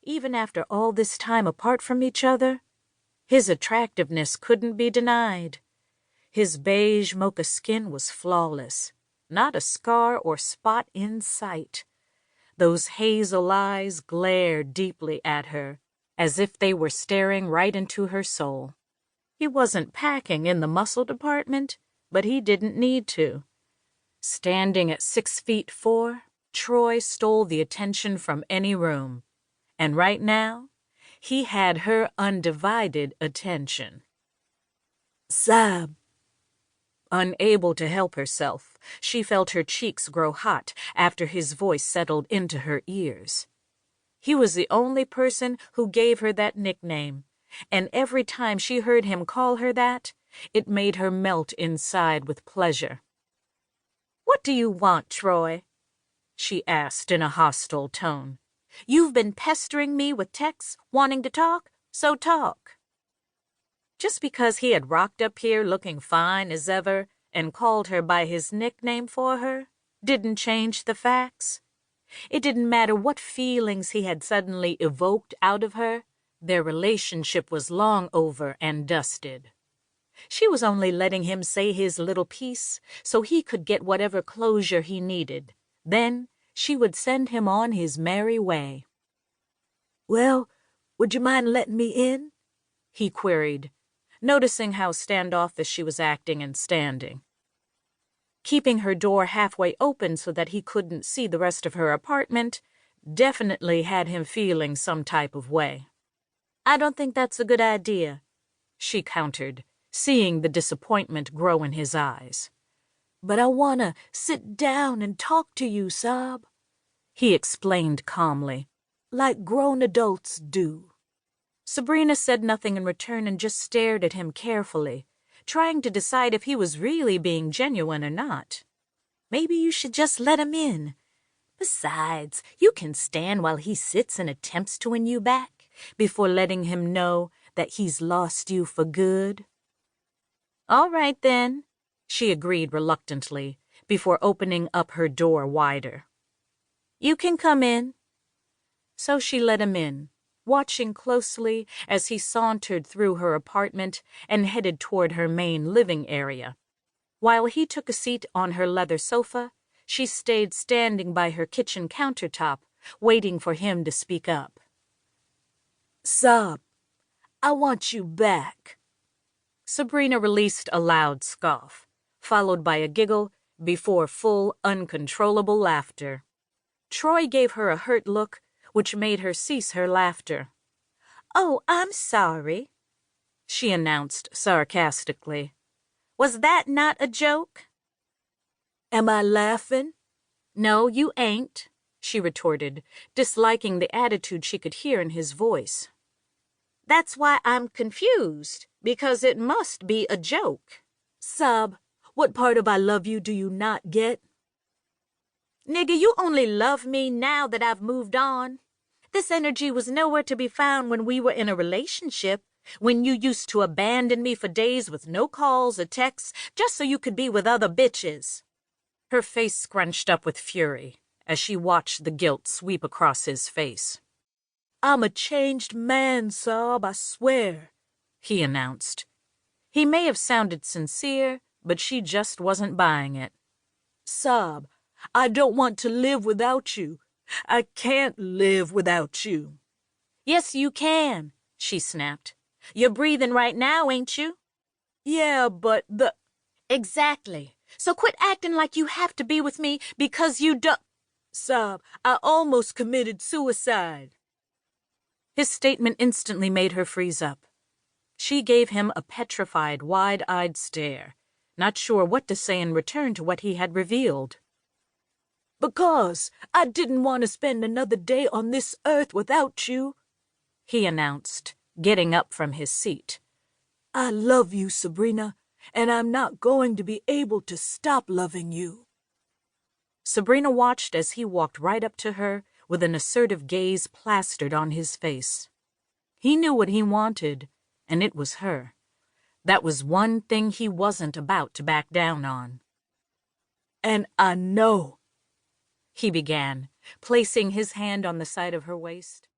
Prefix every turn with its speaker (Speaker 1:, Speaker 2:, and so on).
Speaker 1: even after all this time apart from each other. His attractiveness couldn't be denied. His beige mocha skin was flawless, not a scar or spot in sight. Those hazel eyes glared deeply at her, as if they were staring right into her soul. He wasn't packing in the muscle department, but he didn't need to. Standing at 6'4", Troy stole the attention from any room, and right now, he had her undivided attention. "Sab." Unable to help herself, she felt her cheeks grow hot after his voice settled into her ears. He was the only person who gave her that nickname, and every time she heard him call her that, it made her melt inside with pleasure. "What do you want, Troy?" she asked in a hostile tone. "You've been pestering me with texts, wanting to talk, so talk." Just because he had rocked up here looking fine as ever and called her by his nickname for her didn't change the facts. It didn't matter what feelings he had suddenly evoked out of her. Their relationship was long over and dusted. She was only letting him say his little piece so he could get whatever closure he needed. Then she would send him on his merry way. "Well, would you mind letting me in?" he queried, noticing how standoffish she was acting and standing. Keeping her door halfway open so that he couldn't see the rest of her apartment definitely had him feeling some type of way. "I don't think that's a good idea," she countered, seeing the disappointment grow in his eyes. "But I want to sit down and talk to you, Sab," he explained calmly, "like grown adults do." Sabrina said nothing in return and just stared at him carefully, trying to decide if he was really being genuine or not. "Maybe you should just let him in. Besides, you can stand while he sits and attempts to win you back before letting him know that he's lost you for good." "All right, then," she agreed reluctantly before opening up her door wider. "You can come in." So she let him in, watching closely as he sauntered through her apartment and headed toward her main living area. While he took a seat on her leather sofa, she stayed standing by her kitchen countertop, waiting for him to speak up. "Sab, I want you back." Sabrina released a loud scoff, followed by a giggle before full, uncontrollable laughter. Troy gave her a hurt look, which made her cease her laughter. "Oh, I'm sorry," she announced sarcastically. "Was that not a joke?" "Am I laughing?" "No, you ain't," she retorted, disliking the attitude she could hear in his voice. "That's why I'm confused, because it must be a joke." "Sab, what part of I love you do you not get?" "Nigga, you only love me now that I've moved on. This energy was nowhere to be found when we were in a relationship, when you used to abandon me for days with no calls or texts just so you could be with other bitches." Her face scrunched up with fury as she watched the guilt sweep across his face. "I'm a changed man, Sab, I swear," he announced. He may have sounded sincere, but she just wasn't buying it. "Sab, I don't want to live without you. I can't live without you." "Yes, you can," she snapped. "You're breathing right now, ain't you?" "Yeah, but the—" "Exactly. So quit acting like you have to be with me because you don't—" "Sab, I almost committed suicide." His statement instantly made her freeze up. She gave him a petrified, wide-eyed stare, not sure what to say in return to what he had revealed. "Because I didn't want to spend another day on this earth without you," he announced, getting up from his seat. "I love you, Sabrina, and I'm not going to be able to stop loving you." Sabrina watched as he walked right up to her with an assertive gaze plastered on his face. He knew what he wanted, and it was her. That was one thing he wasn't about to back down on. "And I know," he began, placing his hand on the side of her waist.